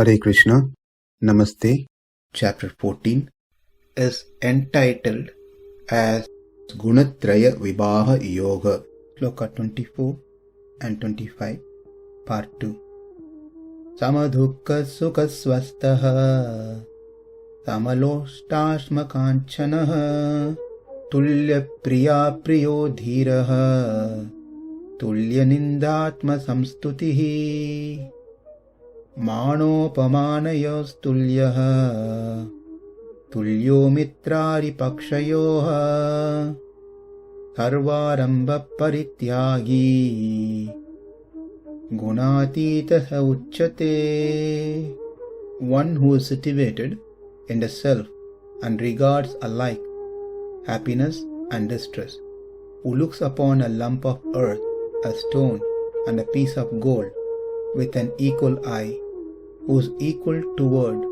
Hare Krishna, Namaste. Chapter 14 is entitled as Guṇatraya Vibhāga Yoga, Sloka 24 and 25, Part 2. Sama-duḥkha-sukhaḥ sva-sthaḥ, sama-loṣṭāśma-kāñcanaḥ, tulya-priyāpriyo dhīras, tulya-nindātma-saṁstutiḥ, mānāpamānayos tulyo mitrāri-pakṣayoḥ, sarvārambha-parityāgī, guṇātītaḥ ucyate. One who is situated in the self and regards alike happiness and distress, who looks upon a lump of earth, a stone, and a piece of gold with an equal eye, who is equal toward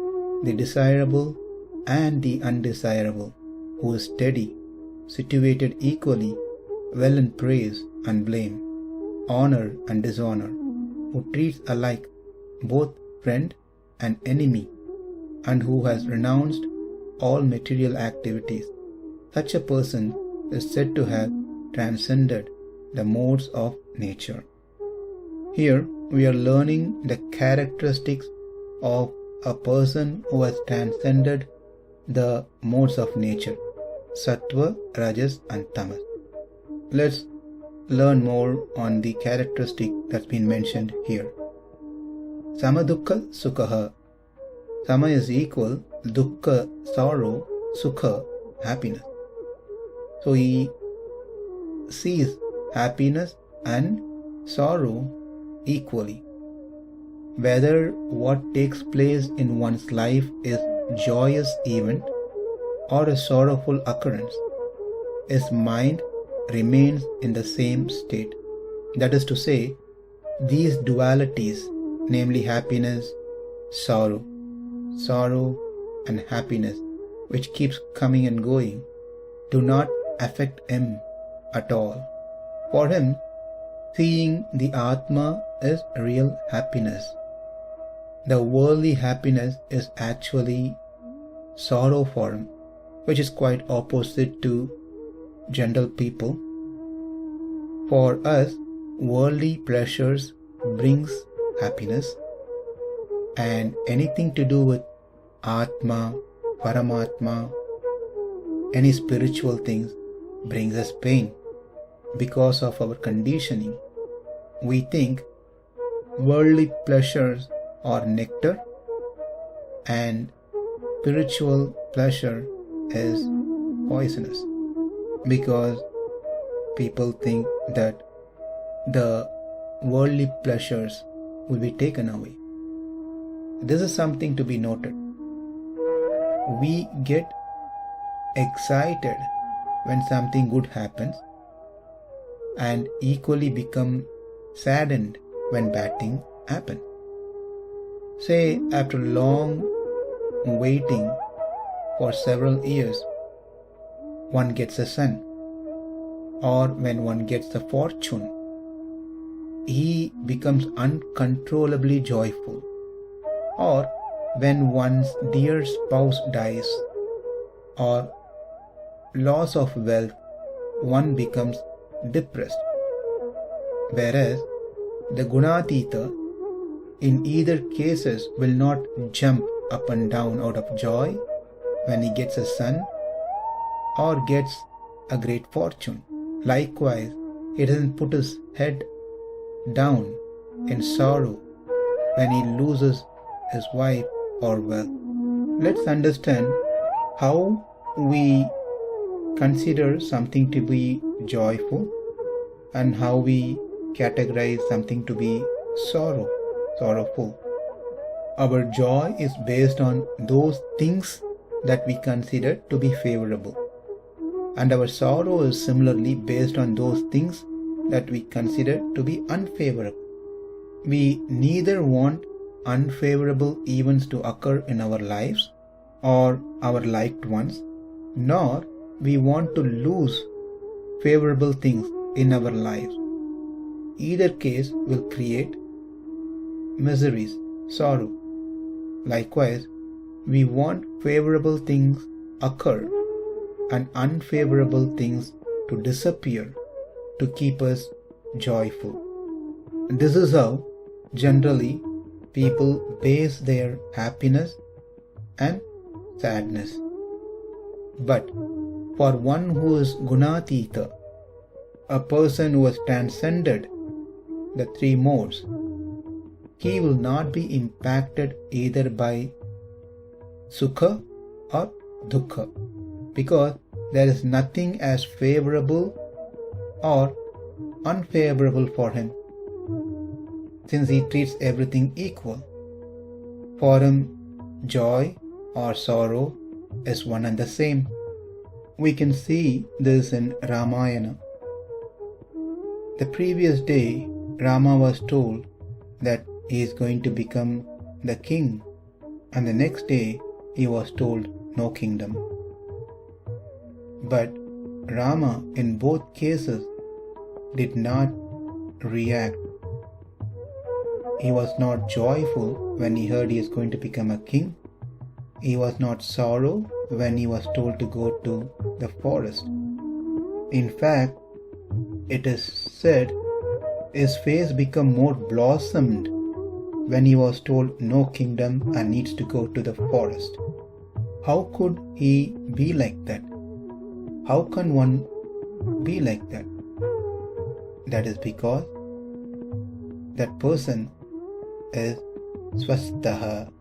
the desirable and the undesirable, who is steady, situated equally well in praise and blame, honor and dishonor, who treats alike both friend and enemy, and who has renounced all material activities. Such a person is said to have transcended the modes of nature. Here we are learning the characteristics of a person who has transcended the modes of nature, sattva, rajas and tamas. Let's learn more on the characteristic that's been mentioned here. Sama-duḥkha-sukhaḥ. Sama is equal, dukkha sorrow, sukha happiness. So he sees happiness and sorrow equally. Whether what takes place in one's life is joyous event or a sorrowful occurrence, his mind remains in the same state. That is to say, these dualities, namely happiness, sorrow and happiness, which keeps coming and going, do not affect him at all. For him, seeing the Atma is real happiness. The worldly happiness is actually sorrow for him, which is quite opposite to general people. For us, worldly pleasures brings happiness, and anything to do with Atma, Paramatma, any spiritual things brings us pain. Because of our conditioning, we think worldly pleasures are nectar and spiritual pleasure is poisonous, because people think that the worldly pleasures will be taken away. This is something to be noted. We get excited when something good happens and equally become saddened when bad things happen. Say, after long waiting for several years, one gets a son, or when one gets the fortune, he becomes uncontrollably joyful. Or when one's dear spouse dies, or loss of wealth, one becomes depressed. Whereas the guṇātītaḥ in either cases will not jump up and down out of joy when he gets a son or gets a great fortune. Likewise, he doesn't put his head down in sorrow when he loses his wife or wealth. Let's understand how we consider something to be joyful and how we categorize something to be sorrowful. Our joy is based on those things that we consider to be favorable, and our sorrow is similarly based on those things that we consider to be unfavorable. We neither want unfavorable events to occur in our lives or our liked ones, nor we want to lose favorable things in our lives. Either case will create miseries, sorrow. Likewise, we want favorable things occur and unfavorable things to disappear to keep us joyful. This is how generally people base their happiness and sadness. But for one who is guṇātītaḥ, a person who has transcended the three modes, he will not be impacted either by sukha or dukkha, because there is nothing as favorable or unfavorable for him, since he treats everything equal. For him, joy or sorrow is one and the same. We can see this in Ramayana. The previous day, Rama was told that he is going to become the king, and the next day he was told no kingdom. But Rama in both cases did not react. He was not joyful when he heard he is going to become a king. He was not sorrow when he was told to go to the forest. In fact, it is said his face became more blossomed when he was told no kingdom and needs to go to the forest. How could he be like that? How can one be like that? That is because that person is sva-sthaḥ.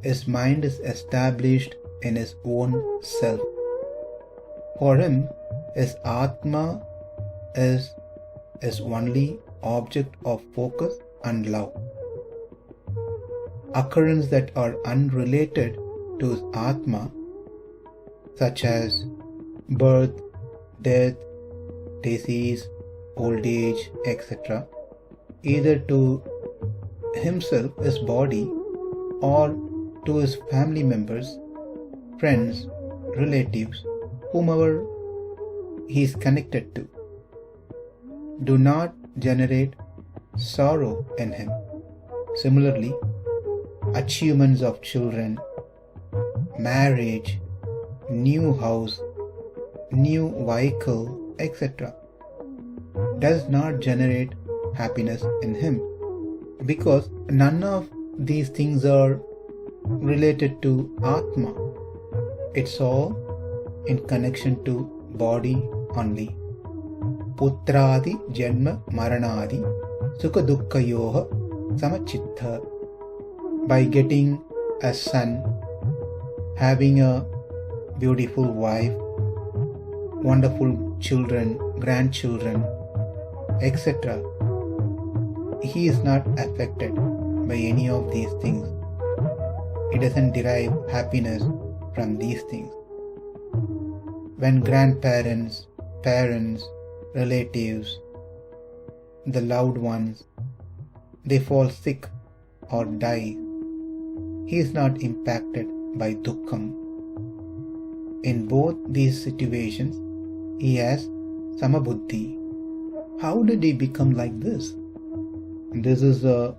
His mind is established in his own self. For him, his Atma is his only object of focus and love. Occurrences that are unrelated to his Atma, such as birth, death, disease, old age, etc., either to himself, his body, or to his family members, friends, relatives, whomever he is connected to, do not generate sorrow in him. Similarly, achievements of children, marriage, new house, new vehicle, etc., does not generate happiness in him, because none of these things are related to Atma. It's all in connection to body only. Putrādi janma maranādi sukha-duḥkha-yoḥ sama-chittha. By getting a son, having a beautiful wife, wonderful children, grandchildren, etc., he is not affected by any of these things. He doesn't derive happiness from these things. When grandparents, parents, relatives, the loved ones, they fall sick or die, he is not impacted by dukkham. In both these situations, he has sama-buddhi. How did he become like this? This is an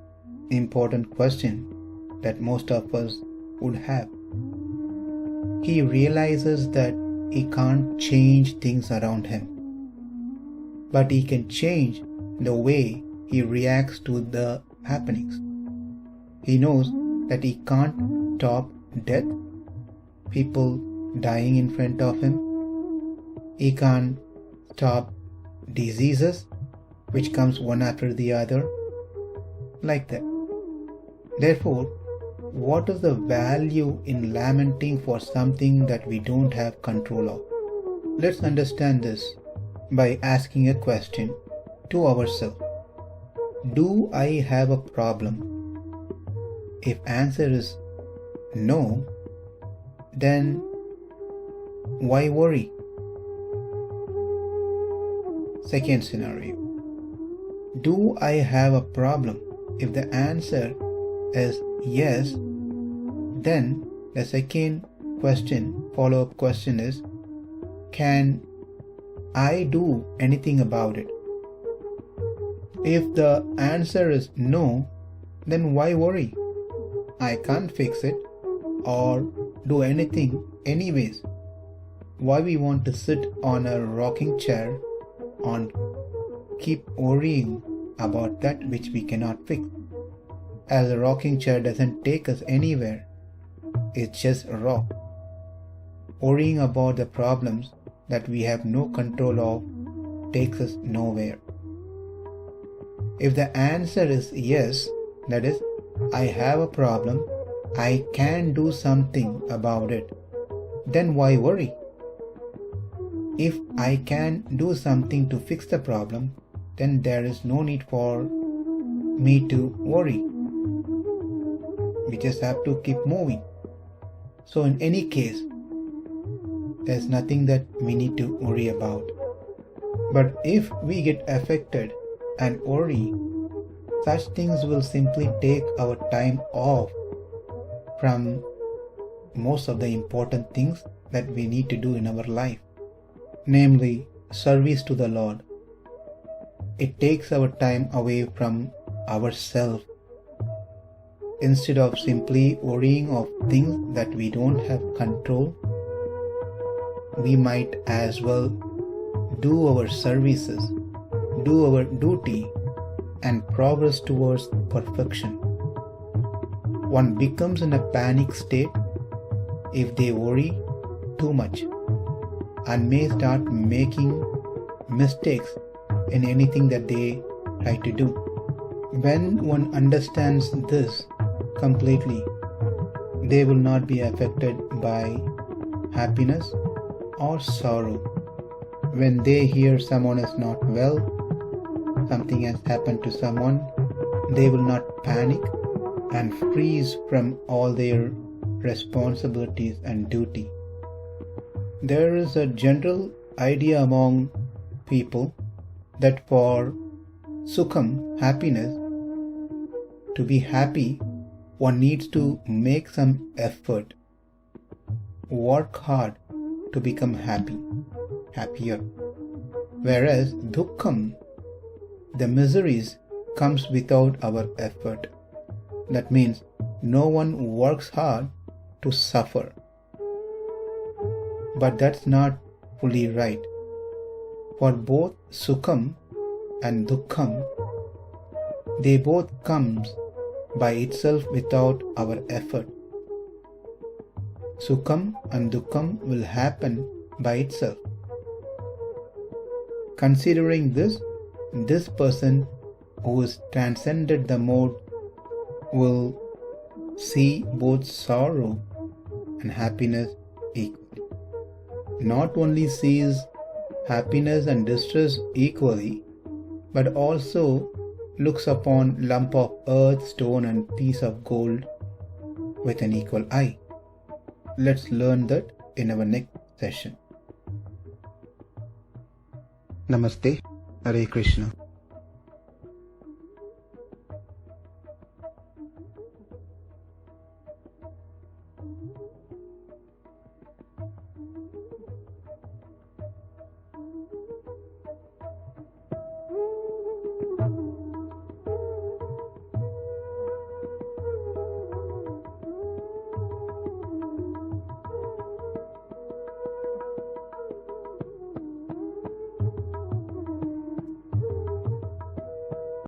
important question that most of us would have. He realizes that he can't change things around him, but he can change the way he reacts to the happenings. He knows that he can't stop death, people dying in front of him. He can't stop diseases which comes one after the other, like that. Therefore, what is the value in lamenting for something that we don't have control of? Let's understand this by asking a question to ourselves. Do I have a problem? If answer is no, then why worry? Second scenario. Do I have a problem? If the answer is yes, then the second question, follow-up question is, can I do anything about it? If the answer is no, then why worry? I can't fix it or do anything anyways, why we want to sit on a rocking chair and keep worrying about that which we cannot fix? As a rocking chair doesn't take us anywhere, it's just a rock. Worrying about the problems that we have no control of takes us nowhere. If the answer is yes, that is, I have a problem, I can do something about it, then why worry? If I can do something to fix the problem, then there is no need for me to worry. We just have to keep moving. So in any case, there's nothing that we need to worry about. But if we get affected and worry, such things will simply take our time off from most of the important things that we need to do in our life, namely service to the Lord. It takes our time away from ourselves. Instead of simply worrying of things that we don't have control, we might as well do our services, do our duty, and progress towards perfection. One becomes in a panic state if they worry too much and may start making mistakes in anything that they try to do. When one understands this completely, they will not be affected by happiness or sorrow. When they hear someone is not well, something has happened to someone, they will not panic and freeze from all their responsibilities and duty. There is a general idea among people that for sukham, happiness, to be happy, one needs to make some effort, work hard to become happier. Whereas dukkham, the miseries, comes without our effort. That means no one works hard to suffer. But that's not fully right. For both sukham and dukkham, they both comes by itself without our effort. Sukham and dukkham will happen by itself. Considering this person who is transcended the mode will see both sorrow and happiness equally. Not only sees happiness and distress equally, but also looks upon lump of earth, stone and piece of gold with an equal eye. Let's learn that in our next session. Namaste. Hare Krishna.